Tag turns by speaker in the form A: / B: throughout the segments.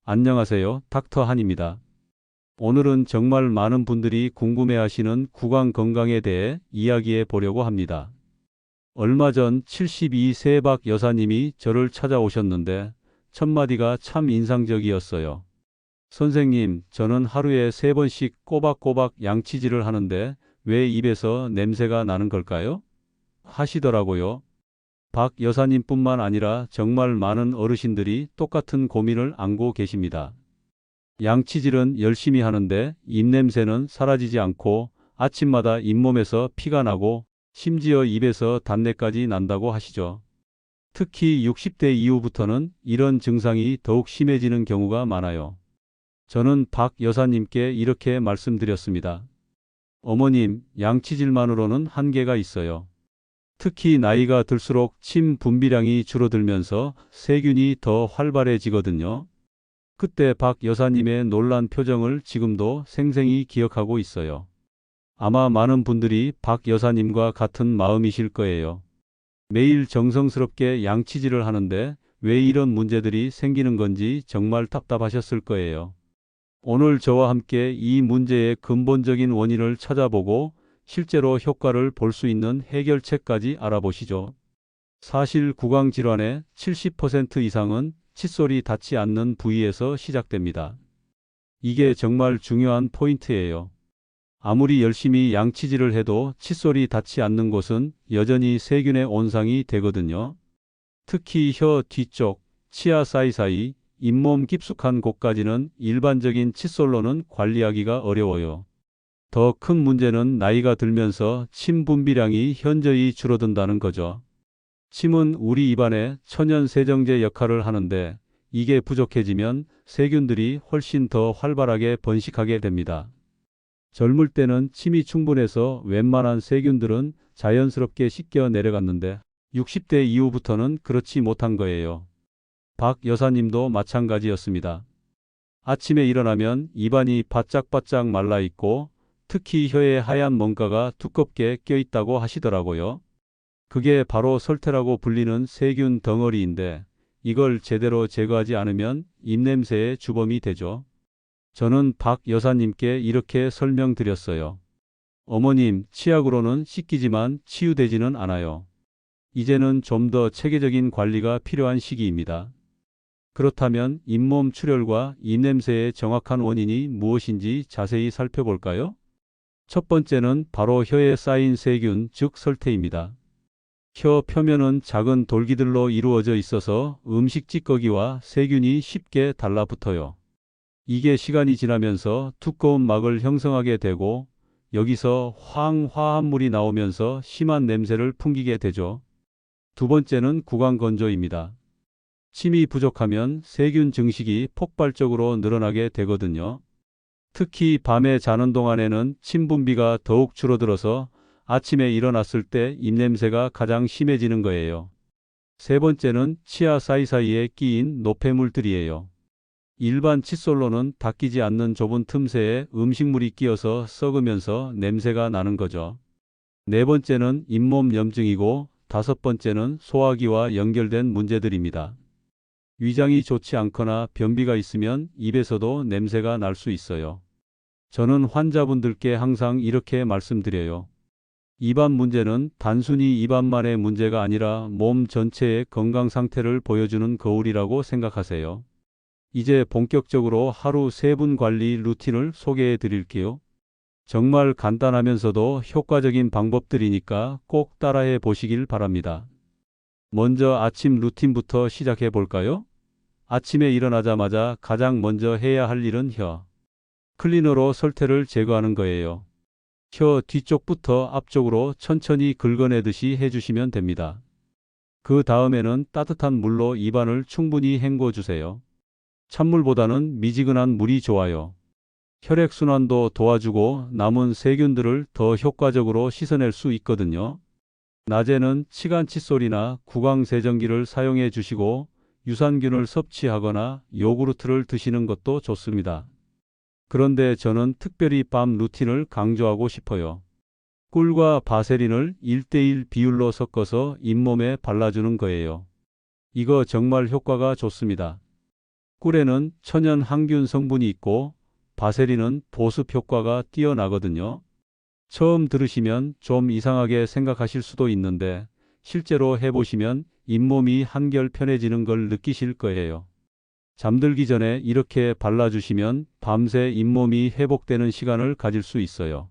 A: 안녕하세요. 닥터 한입니다. 오늘은 정말 많은 분들이 궁금해하시는 구강 건강에 대해 이야기해 보려고 합니다. 얼마 전 72세 박 여사님이 저를 찾아오셨는데 첫마디가 참 인상적이었어요. 선생님, 저는 하루에 3번씩 꼬박꼬박 양치질을 하는데 왜 입에서 냄새가 나는 걸까요? 하시더라고요. 박 여사님뿐만 아니라 정말 많은 어르신들이 똑같은 고민을 안고 계십니다. 양치질은 열심히 하는데 입냄새는 사라지지 않고 아침마다 잇몸에서 피가 나고 심지어 입에서 단내까지 난다고 하시죠. 특히 60대 이후부터는 이런 증상이 더욱 심해지는 경우가 많아요. 저는 박 여사님께 이렇게 말씀드렸습니다. 어머님, 양치질만으로는 한계가 있어요. 특히 나이가 들수록 침 분비량이 줄어들면서 세균이 더 활발해지거든요. 그때 박 여사님의 놀란 표정을 지금도 생생히 기억하고 있어요. 아마 많은 분들이 박 여사님과 같은 마음이실 거예요. 매일 정성스럽게 양치질을 하는데 왜 이런 문제들이 생기는 건지 정말 답답하셨을 거예요. 오늘 저와 함께 이 문제의 근본적인 원인을 찾아보고 실제로 효과를 볼 수 있는 해결책까지 알아보시죠. 사실 구강 질환의 70% 이상은 칫솔이 닿지 않는 부위에서 시작됩니다. 이게 정말 중요한 포인트예요. 아무리 열심히 양치질을 해도 칫솔이 닿지 않는 곳은 여전히 세균의 온상이 되거든요. 특히 혀 뒤쪽, 치아 사이사이, 잇몸 깊숙한 곳까지는 일반적인 칫솔로는 관리하기가 어려워요. 더 큰 문제는 나이가 들면서 침 분비량이 현저히 줄어든다는 거죠. 침은 우리 입안의 천연 세정제 역할을 하는데 이게 부족해지면 세균들이 훨씬 더 활발하게 번식하게 됩니다. 젊을 때는 침이 충분해서 웬만한 세균들은 자연스럽게 씻겨 내려갔는데 60대 이후부터는 그렇지 못한 거예요. 박 여사님도 마찬가지였습니다. 아침에 일어나면 입안이 바짝바짝 말라 있고 특히 혀에 하얀 뭔가가 두껍게 껴있다고 하시더라고요. 그게 바로 설태라고 불리는 세균 덩어리인데 이걸 제대로 제거하지 않으면 입냄새의 주범이 되죠. 저는 박 여사님께 이렇게 설명드렸어요. 어머님, 치약으로는 씻기지만 치유되지는 않아요. 이제는 좀 더 체계적인 관리가 필요한 시기입니다. 그렇다면 잇몸 출혈과 입냄새의 정확한 원인이 무엇인지 자세히 살펴볼까요? 첫 번째는 바로 혀에 쌓인 세균, 즉 설태입니다. 혀 표면은 작은 돌기들로 이루어져 있어서 음식 찌꺼기와 세균이 쉽게 달라붙어요. 이게 시간이 지나면서 두꺼운 막을 형성하게 되고 여기서 화합물이 나오면서 심한 냄새를 풍기게 되죠. 두 번째는 구강 건조입니다. 침이 부족하면 세균 증식이 폭발적으로 늘어나게 되거든요. 특히 밤에 자는 동안에는 침 분비가 더욱 줄어들어서 아침에 일어났을 때 입냄새가 가장 심해지는 거예요. 세 번째는 치아 사이사이에 끼인 노폐물들이에요. 일반 칫솔로는 닦이지 않는 좁은 틈새에 음식물이 끼어서 썩으면서 냄새가 나는 거죠. 네 번째는 잇몸 염증이고 다섯 번째는 소화기와 연결된 문제들입니다. 위장이 좋지 않거나 변비가 있으면 입에서도 냄새가 날 수 있어요. 저는 환자분들께 항상 이렇게 말씀드려요. 입안 문제는 단순히 입안만의 문제가 아니라 몸 전체의 건강 상태를 보여주는 거울이라고 생각하세요. 이제 본격적으로 하루 3분 관리 루틴을 소개해 드릴게요. 정말 간단하면서도 효과적인 방법들이니까 꼭 따라해 보시길 바랍니다. 먼저 아침 루틴부터 시작해 볼까요? 아침에 일어나자마자 가장 먼저 해야 할 일은 혀 클리너로 설태를 제거하는 거예요. 혀 뒤쪽부터 앞쪽으로 천천히 긁어내듯이 해주시면 됩니다. 그 다음에는 따뜻한 물로 입안을 충분히 헹궈 주세요. 찬물보다는 미지근한 물이 좋아요. 혈액순환도 도와주고 남은 세균들을 더 효과적으로 씻어낼 수 있거든요. 낮에는 치간 칫솔이나 구강 세정기를 사용해 주시고 유산균을 섭취하거나 요구르트를 드시는 것도 좋습니다. 그런데 저는 특별히 밤 루틴을 강조하고 싶어요. 꿀과 바세린을 1:1 비율로 섞어서 잇몸에 발라주는 거예요. 이거 정말 효과가 좋습니다. 꿀에는 천연 항균 성분이 있고 바세린은 보습 효과가 뛰어나거든요. 처음 들으시면 좀 이상하게 생각하실 수도 있는데 실제로 해보시면 잇몸이 한결 편해지는 걸 느끼실 거예요. 잠들기 전에 이렇게 발라주시면 밤새 잇몸이 회복되는 시간을 가질 수 있어요.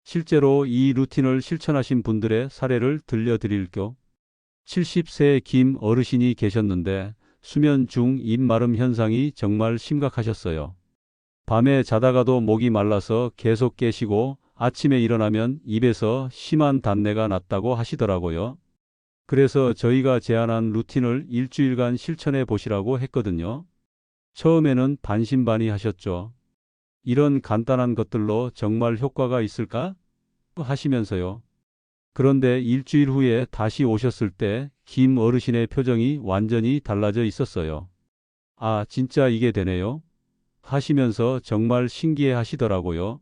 A: 실제로 이 루틴을 실천하신 분들의 사례를 들려드릴게요. 70세 김 어르신이 계셨는데 수면 중 입마름 현상이 정말 심각하셨어요. 밤에 자다가도 목이 말라서 계속 깨시고 아침에 일어나면 입에서 심한 단내가 났다고 하시더라고요. 그래서 저희가 제안한 루틴을 일주일간 실천해 보시라고 했거든요. 처음에는 반신반의하셨죠. 이런 간단한 것들로 정말 효과가 있을까? 하시면서요. 그런데 일주일 후에 다시 오셨을 때 김 어르신의 표정이 완전히 달라져 있었어요. 아, 진짜 이게 되네요. 하시면서 정말 신기해 하시더라고요.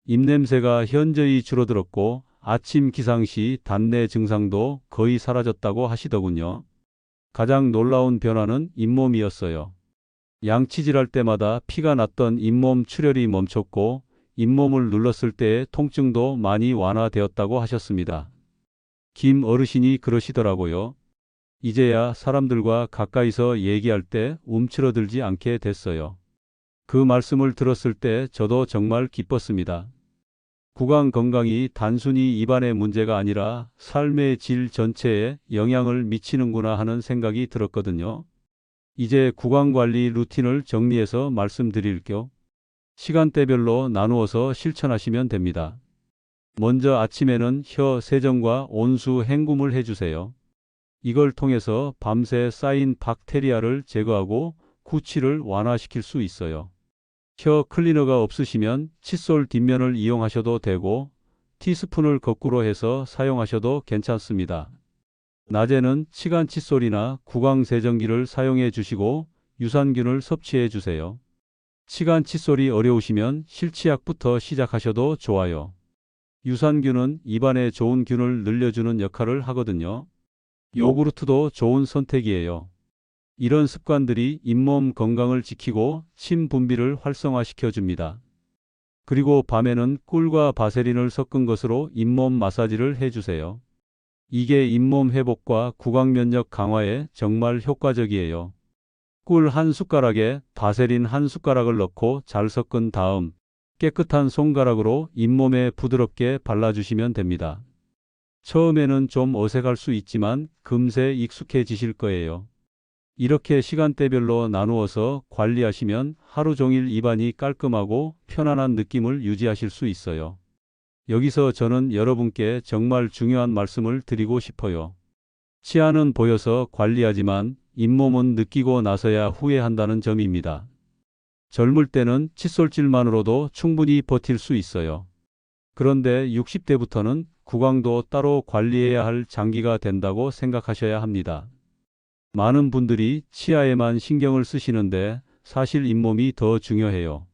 A: 입냄새가 현저히 줄어들었고 아침 기상 시 단내 증상도 거의 사라졌다고 하시더군요. 가장 놀라운 변화는 잇몸이었어요. 양치질할 때마다 피가 났던 잇몸 출혈이 멈췄고 잇몸을 눌렀을 때의 통증도 많이 완화되었다고 하셨습니다. 김 어르신이 그러시더라고요. 이제야 사람들과 가까이서 얘기할 때 움츠러들지 않게 됐어요. 그 말씀을 들었을 때 저도 정말 기뻤습니다. 구강 건강이 단순히 입안의 문제가 아니라 삶의 질 전체에 영향을 미치는구나 하는 생각이 들었거든요. 이제 구강 관리 루틴을 정리해서 말씀드릴게요. 시간대별로 나누어서 실천하시면 됩니다. 먼저 아침에는 혀 세정과 온수 헹굼을 해주세요. 이걸 통해서 밤새 쌓인 박테리아를 제거하고 구취를 완화시킬 수 있어요. 혀 클리너가 없으시면 칫솔 뒷면을 이용하셔도 되고 티스푼을 거꾸로 해서 사용하셔도 괜찮습니다. 낮에는 치간 칫솔이나 구강 세정기를 사용해 주시고 유산균을 섭취해 주세요. 치간 칫솔이 어려우시면 실치약부터 시작하셔도 좋아요. 유산균은 입안에 좋은 균을 늘려주는 역할을 하거든요. 요구르트도 좋은 선택이에요. 이런 습관들이 잇몸 건강을 지키고 침 분비를 활성화시켜 줍니다. 그리고 밤에는 꿀과 바세린을 섞은 것으로 잇몸 마사지를 해주세요. 이게 잇몸 회복과 구강 면역 강화에 정말 효과적이에요. 꿀 한 숟가락에 바세린 한 숟가락을 넣고 잘 섞은 다음 깨끗한 손가락으로 잇몸에 부드럽게 발라주시면 됩니다. 처음에는 좀 어색할 수 있지만 금세 익숙해지실 거예요. 이렇게 시간대별로 나누어서 관리하시면 하루 종일 입안이 깔끔하고 편안한 느낌을 유지하실 수 있어요. 여기서 저는 여러분께 정말 중요한 말씀을 드리고 싶어요. 치아는 보여서 관리하지만 잇몸은 느끼고 나서야 후회한다는 점입니다. 젊을 때는 칫솔질만으로도 충분히 버틸 수 있어요. 그런데 60대부터는 구강도 따로 관리해야 할 장기가 된다고 생각하셔야 합니다. 많은 분들이 치아에만 신경을 쓰시는데 사실 잇몸이 더 중요해요.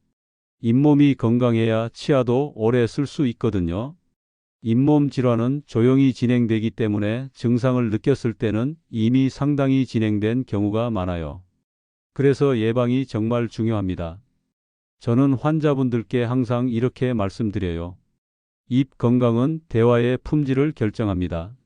A: 잇몸이 건강해야 치아도 오래 쓸 수 있거든요. 잇몸 질환은 조용히 진행되기 때문에 증상을 느꼈을 때는 이미 상당히 진행된 경우가 많아요. 그래서 예방이 정말 중요합니다. 저는 환자분들께 항상 이렇게 말씀드려요. 입 건강은 대화의 품질을 결정합니다.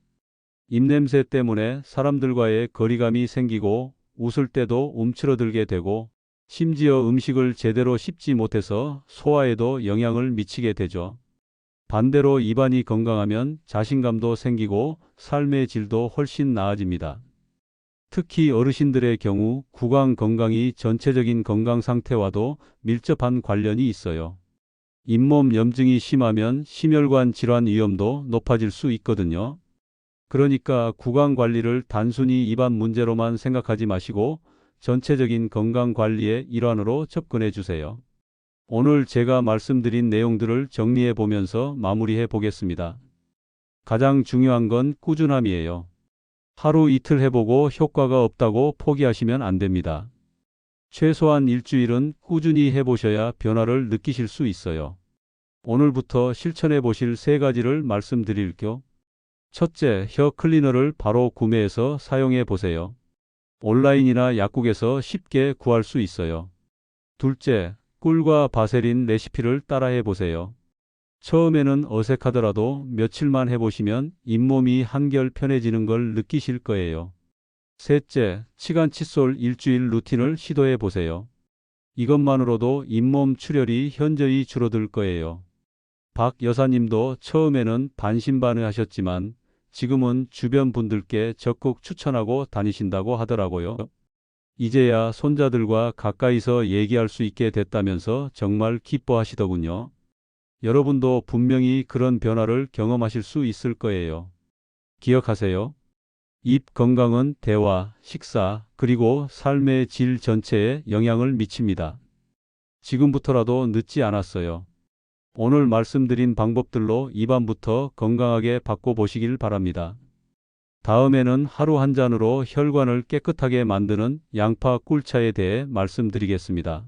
A: 입냄새 때문에 사람들과의 거리감이 생기고 웃을 때도 움츠러들게 되고 심지어 음식을 제대로 씹지 못해서 소화에도 영향을 미치게 되죠. 반대로 입안이 건강하면 자신감도 생기고 삶의 질도 훨씬 나아집니다. 특히 어르신들의 경우 구강 건강이 전체적인 건강 상태와도 밀접한 관련이 있어요. 잇몸 염증이 심하면 심혈관 질환 위험도 높아질 수 있거든요. 그러니까 구강 관리를 단순히 입안 문제로만 생각하지 마시고 전체적인 건강 관리의 일환으로 접근해 주세요. 오늘 제가 말씀드린 내용들을 정리해 보면서 마무리해 보겠습니다. 가장 중요한 건 꾸준함이에요. 하루 이틀 해보고 효과가 없다고 포기하시면 안 됩니다. 최소한 일주일은 꾸준히 해보셔야 변화를 느끼실 수 있어요. 오늘부터 실천해 보실 3가지를 말씀드릴게요. 첫째, 혀 클리너를 바로 구매해서 사용해 보세요. 온라인이나 약국에서 쉽게 구할 수 있어요. 둘째, 꿀과 바세린 레시피를 따라해 보세요. 처음에는 어색하더라도 며칠만 해보시면 잇몸이 한결 편해지는 걸 느끼실 거예요. 셋째, 치간 칫솔 일주일 루틴을 시도해 보세요. 이것만으로도 잇몸 출혈이 현저히 줄어들 거예요. 박 여사님도 처음에는 반신반의하셨지만 지금은 주변 분들께 적극 추천하고 다니신다고 하더라고요. 이제야 손자들과 가까이서 얘기할 수 있게 됐다면서 정말 기뻐하시더군요. 여러분도 분명히 그런 변화를 경험하실 수 있을 거예요. 기억하세요. 입 건강은 대화, 식사, 그리고 삶의 질 전체에 영향을 미칩니다. 지금부터라도 늦지 않았어요. 오늘 말씀드린 방법들로 입안부터 건강하게 바꿔보시길 바랍니다. 다음에는 하루 한 잔으로 혈관을 깨끗하게 만드는 양파 꿀차에 대해 말씀드리겠습니다.